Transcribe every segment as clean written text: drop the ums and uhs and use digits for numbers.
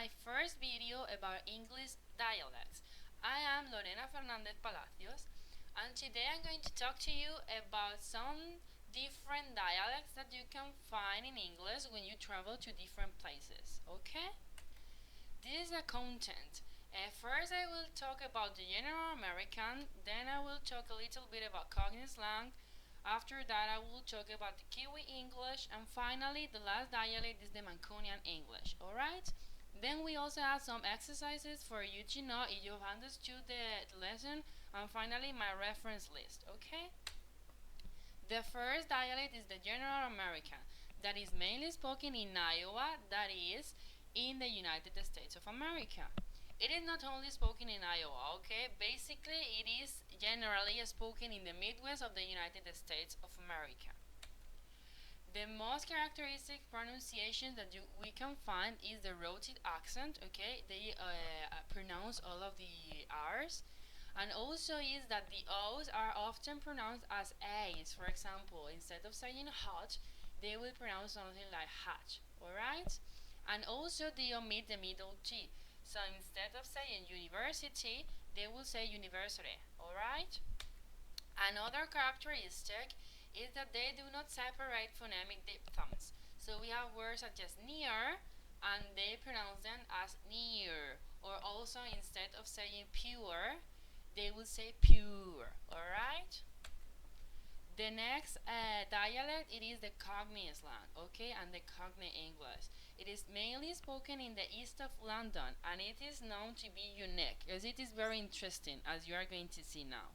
my first video about English dialects. I am Lorena Fernandez Palacios, and today I'm going to talk to you about some different dialects that you can find in English when you travel to different places, okay? This is the content. First, I will talk about the general American, then I will talk a little bit about Cockney slang. After that, I will talk about the Kiwi English, and finally, the last dialect is the Mancunian English. Alright? Then we also have some exercises for you to know if you've understood the lesson, and finally, my reference list. Okay? The first dialect is the General American, that is mainly spoken in Iowa, that is, in the United States of America. It is not only spoken in Iowa, okay? Basically, it is generally spoken in the Midwest of the United States of America. The most characteristic pronunciation that we can find is the rhotic accent, okay? They pronounce all of the R's. And also is that the O's are often pronounced as A's. For example, instead of saying hot, they will pronounce something like hatch, alright? And also they omit the middle T. So instead of saying university, they will say university, alright? Another characteristic is that they do not separate phonemic diphthongs. So we have words such as near, and they pronounce them as near. Or also instead of saying pure, they will say pure, alright? The next dialect, it is the Cockney slang, okay, and the Cockney English. It is mainly spoken in the east of London, and it is known to be unique, as it is very interesting, as you are going to see now.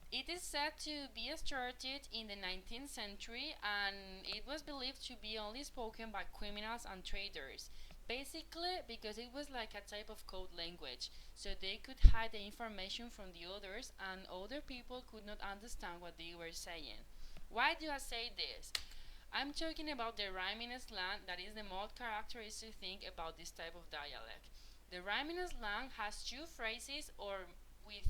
It is said to be started in the 19th century, and it was believed to be only spoken by criminals and traders. Basically, because it was like a type of code language, so they could hide the information from the others, and other people could not understand what they were saying. Why do I say this? I'm talking about the rhyming slang, that is the most characteristic thing about this type of dialect. The rhyming slang has two phrases or with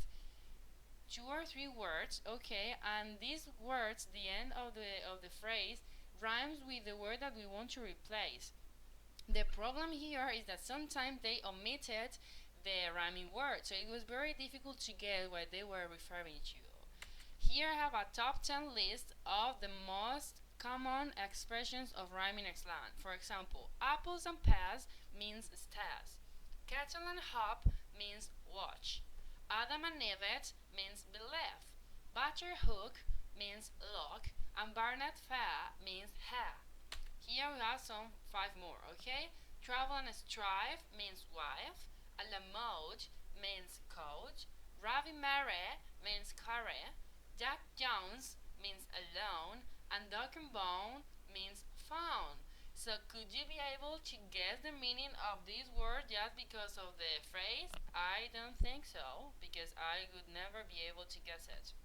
two or three words, okay, and these words, the end of the phrase, rhymes with the word that we want to replace. The problem here is that sometimes they omitted the rhyming word, so it was very difficult to get what they were referring to. Here I have a top 10 list of the most common expressions of rhyming slang. For example, apples and pears means stairs. Kettle and hop means watch. Adam and Eve means believe. Butter hook means lock. And Barnett fair means hair. Here we have some 5 more, okay? Travel and strive means wife. A la mode means coat. Ravi Mare means curry. Jack Jones means alone. And Duck and Bone means found. So could you be able to guess the meaning of this word just because of the phrase? I don't think so, because I would never be able to guess it.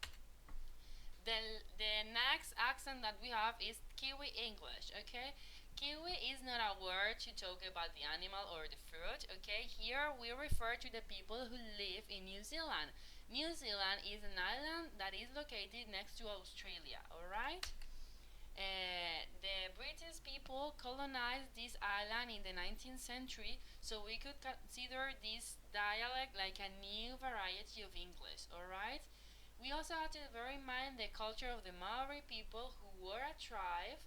The next accent that we have is Kiwi English, okay? Kiwi is not a word to talk about the animal or the fruit, okay? Here we refer to the people who live in New Zealand. New Zealand is an island that is located next to Australia, alright? The British people colonized this island in the 19th century, so we could consider this dialect like a new variety of English, alright? We also have to bear in mind the culture of the Maori people, who were a tribe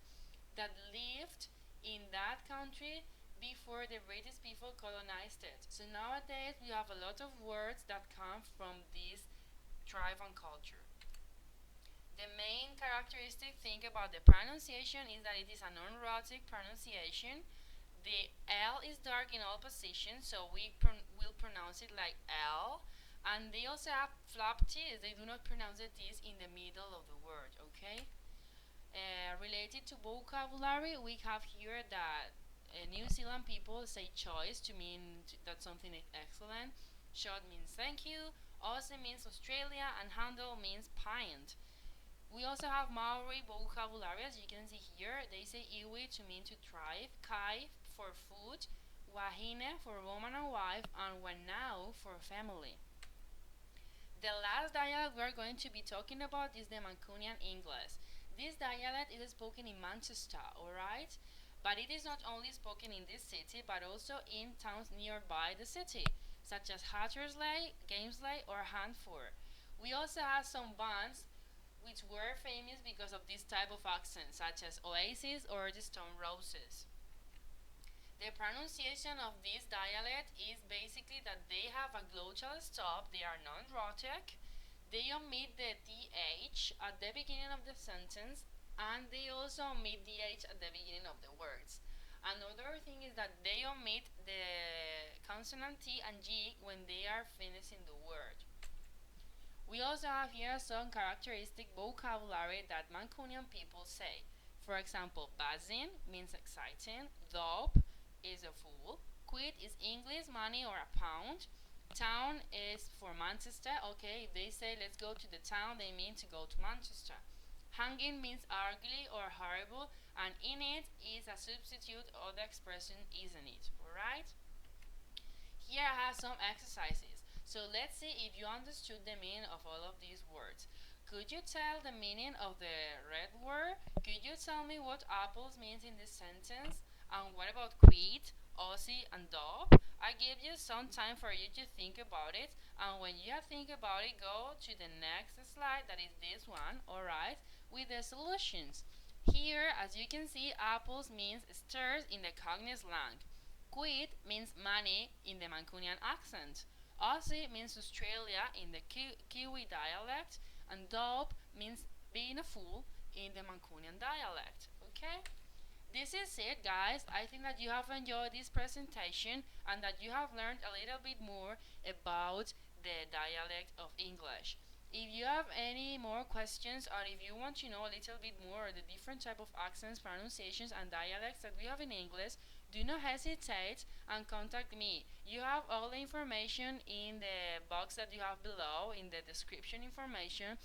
that lived in that country before the British people colonized it. So nowadays we have a lot of words that come from this tribe and culture. The main characteristic thing about the pronunciation is that it is a non-rhotic pronunciation. The L is dark in all positions, so we will pronounce it like L. And they also have flap T's. They do not pronounce the T's in the middle of the word, okay? Related to vocabulary, we have here that New Zealand people say choice to mean that something is excellent. Shot means thank you. Aussie means Australia, and handle means pint. We also have Maori vocabulary, as you can see here. They say iwi to mean to thrive, kai for food, wahine for woman and wife, and wanau for family. The last dialect we're going to be talking about is the Mancunian English. This dialect is spoken in Manchester, alright? But it is not only spoken in this city, but also in towns nearby the city, such as Hattersley, Gamesley, or Hanford. We also have some bands which were famous because of this type of accent, such as Oasis or the Stone Roses. The pronunciation of this dialect is basically that they have a glottal stop, they are non-rhotic, they omit the th at the beginning of the sentence, and they also omit the h at the beginning of the words. Another thing is that they omit the consonant t and g when they are finishing the word. We also have here some characteristic vocabulary that Mancunian people say. For example, buzzing means exciting, dope is a fool, quid is English money or a pound, town is for Manchester, okay, if they say let's go to the town, they mean to go to Manchester. Hanging means ugly or horrible, and in it is a substitute of the expression isn't it, alright? Here I have some exercises. So let's see if you understood the meaning of all of these words. Could you tell the meaning of the red word? Could you tell me what apples means in this sentence? And what about quid, Aussie, and dog? I give you some time for you to think about it. And when you have think about it, go to the next slide, that is this one, alright, with the solutions. Here, as you can see, apples means stairs in the Cockney slang. Quid means money in the Mancunian accent. Aussie means Australia in the Kiwi dialect. And dope means being a fool in the Mancunian dialect. Okay? This is it, guys. I think that you have enjoyed this presentation and that you have learned a little bit more about the dialect of English. If you have any more questions or if you want to know a little bit more the different type of accents, pronunciations and dialects that we have in English, do not hesitate and contact me. You have all the information in the box that you have below in the description information.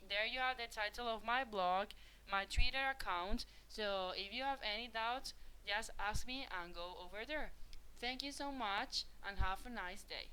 There you have the title of my blog, my Twitter account. So if you have any doubts, just ask me and go over there. Thank you so much and have a nice day.